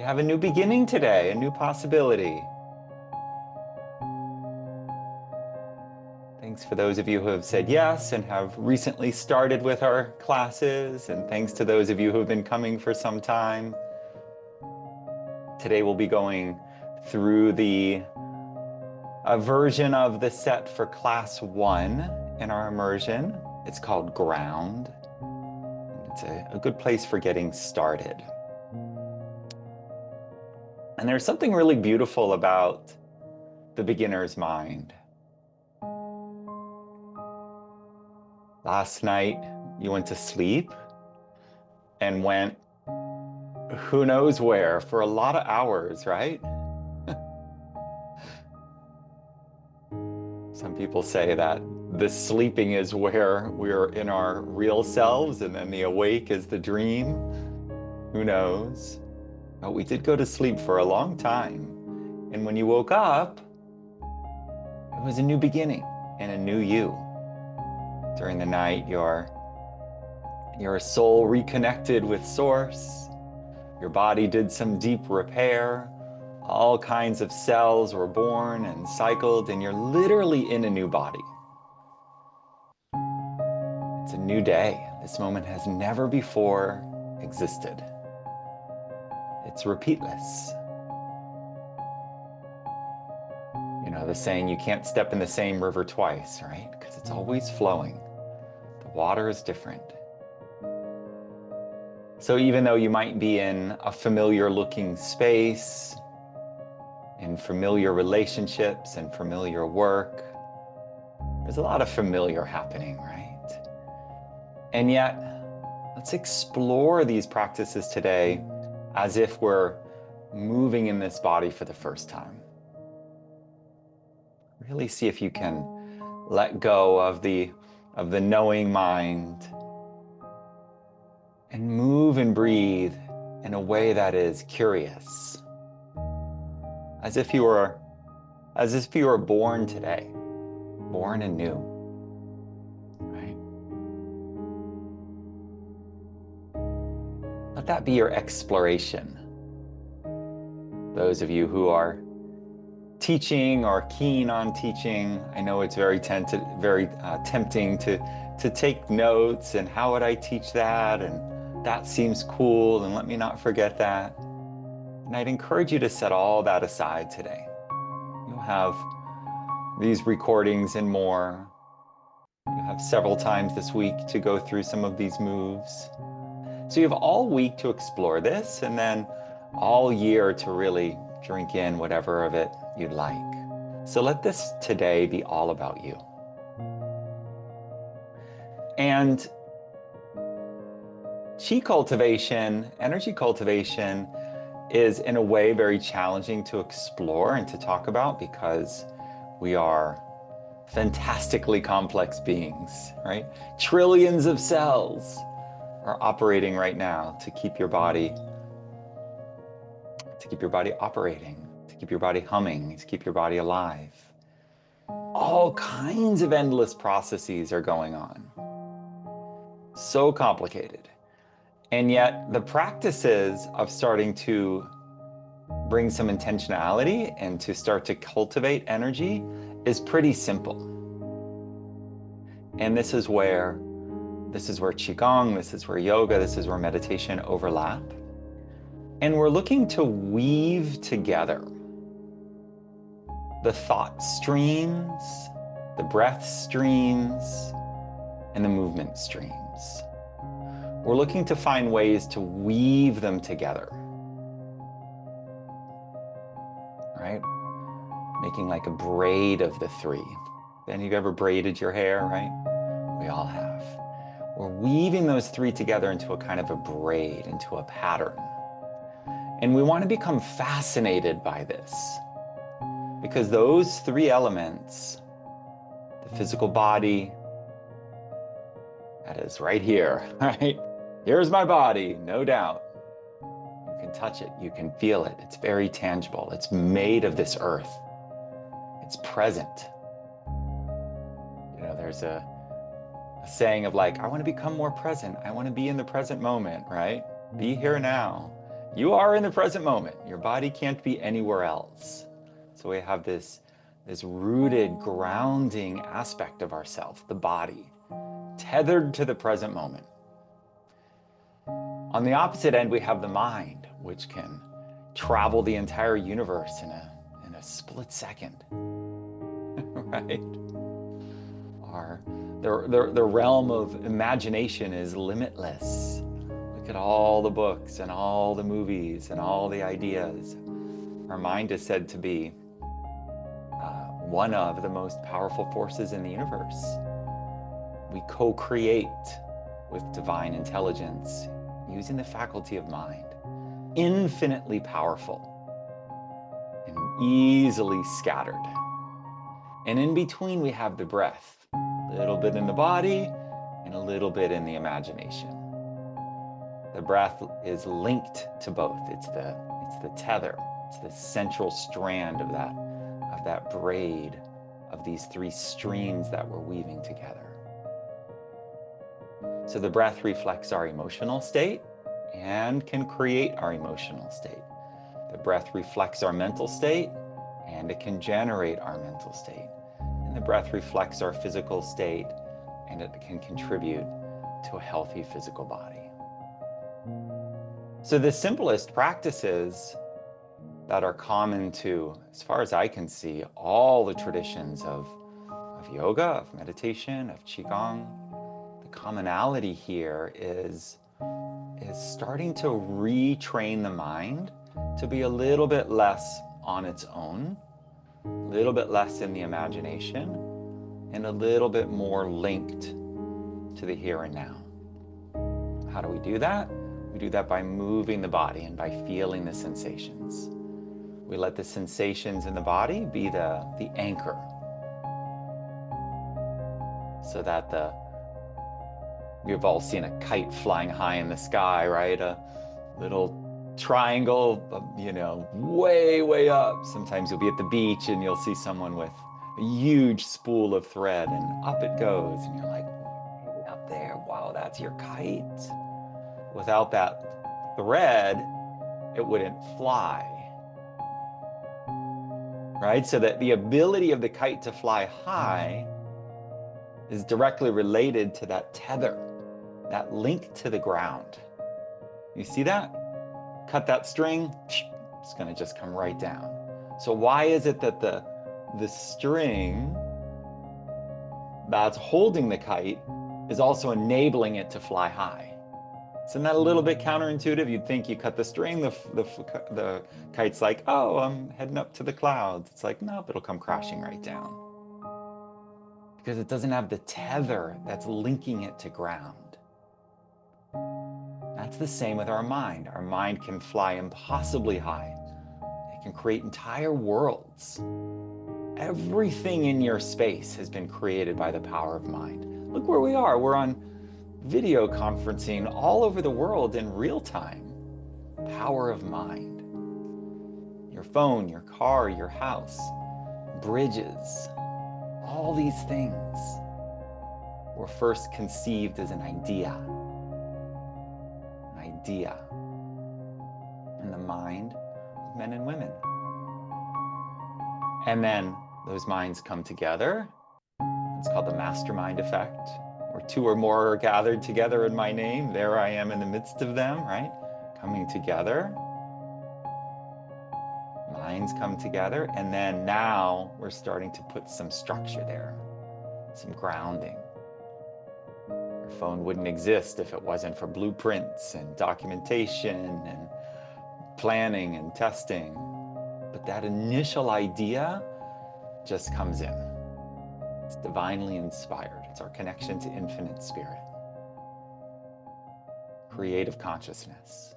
We have a new beginning today, a new possibility. Thanks for those of you who have said yes and have recently started with our classes, and thanks to those of you who have been coming for some time. Today we'll be going through a version of the set for class 1 in our immersion. It's called Ground. It's a good place for getting started. And there's something really beautiful about the beginner's mind. Last night, you went to sleep and went who knows where for a lot of hours, right? Some people say that the sleeping is where we're in our real selves, and then the awake is the dream. Who knows? But we did go to sleep for a long time. And when you woke up, it was a new beginning and a new you. During the night, your soul reconnected with Source. Your body did some deep repair. All kinds of cells were born and cycled, and you're literally in a new body. It's a new day. This moment has never before existed. It's repeatless. You know, the saying, you can't step in the same river twice, right? Because it's always flowing. The water is different. So even though you might be in a familiar looking space, in familiar relationships and familiar work, there's a lot of familiar happening, right? And yet, let's explore these practices today as if we're moving in this body for the first time. Really see if you can let go of the knowing mind and move and breathe in a way that is curious, as if you were born today, born anew, right? Let that be your exploration. Those of you who are teaching or keen on teaching, I know it's very tempting to take notes, and how would I teach that, and that seems cool, and let me not forget that. And I'd encourage you to set all that aside today. You'll have these recordings and more. You have several times this week to go through some of these moves. So you have all week to explore this, and then all year to really drink in whatever of it you'd like. So let this today be all about you. And Qi cultivation, energy cultivation, is in a way very challenging to explore and to talk about, because we are fantastically complex beings, right? Trillions of cells are operating right now to keep your body operating, to keep your body humming, to keep your body alive. All kinds of endless processes are going on. So complicated. And yet the practices of starting to bring some intentionality and to start to cultivate energy is pretty simple. And this is where Qigong, this is where yoga, this is where meditation overlap. And we're looking to weave together the thought streams, the breath streams, and the movement streams. We're looking to find ways to weave them together, right? Making like a braid of the three. Any of you ever braided your hair, right? We all have. We're weaving those three together into a kind of a braid, into a pattern. And we want to become fascinated by this, because those three elements, the physical body, that is right here, right? Here's my body, no doubt. You can touch it, you can feel it. It's very tangible. It's made of this earth. It's present. You know, there's a saying of like, I want to become more present. I want to be in the present moment, right? Be here now. You are in the present moment. Your body can't be anywhere else. So we have this rooted, grounding aspect of ourself, the body, tethered to the present moment. On the opposite end, we have the mind, which can travel the entire universe in a split second, right? The realm of imagination is limitless. Look at all the books and all the movies and all the ideas. Our mind is said to be one of the most powerful forces in the universe. We co-create with divine intelligence using the faculty of mind. Infinitely powerful and easily scattered. And in between we have the breath, a little bit in the body and a little bit in the imagination. The breath is linked to both. It's the tether. It's the central strand of that braid of these three streams that we're weaving together. So the breath reflects our emotional state and can create our emotional state. The breath reflects our mental state and it can generate our mental state. And the breath reflects our physical state and it can contribute to a healthy physical body. So the simplest practices that are common to, as far as I can see, all the traditions of yoga, of meditation, of Qigong, the commonality here is starting to retrain the mind to be a little bit less on its own, a little bit less in the imagination, and a little bit more linked to the here and now. How do we do that? We do that by moving the body and by feeling the sensations. We let the sensations in the body be the anchor, so that we've all seen a kite flying high in the sky, right? A little triangle, way, way up. Sometimes you'll be at the beach and you'll see someone with a huge spool of thread and up it goes. And you're like, way up there, wow, that's your kite. Without that thread, it wouldn't fly. Right? So that the ability of the kite to fly high is directly related to that tether, that link to the ground. You see that? Cut that string, it's gonna just come right down. So why is it that the string that's holding the kite is also enabling it to fly high? Isn't that a little bit counterintuitive? You'd think you cut the string, the kite's like, oh, I'm heading up to the clouds. It's like, nope, it'll come crashing right down. Because it doesn't have the tether that's linking it to ground. That's the same with our mind. Our mind can fly impossibly high. It can create entire worlds. Everything in your space has been created by the power of mind. Look where we are. We're on video conferencing all over the world in real time. Power of mind. Your phone, your car, your house, bridges, all these things were first conceived as an idea in the mind of men and women. And then those minds come together. It's called the mastermind effect. Where two or more are gathered together in my name, there I am in the midst of them, right? Coming together. Minds come together, and then now we're starting to put some structure there, some grounding. Your phone wouldn't exist if it wasn't for blueprints and documentation and planning and testing. But that initial idea just comes in. It's divinely inspired. It's our connection to infinite spirit. Creative consciousness.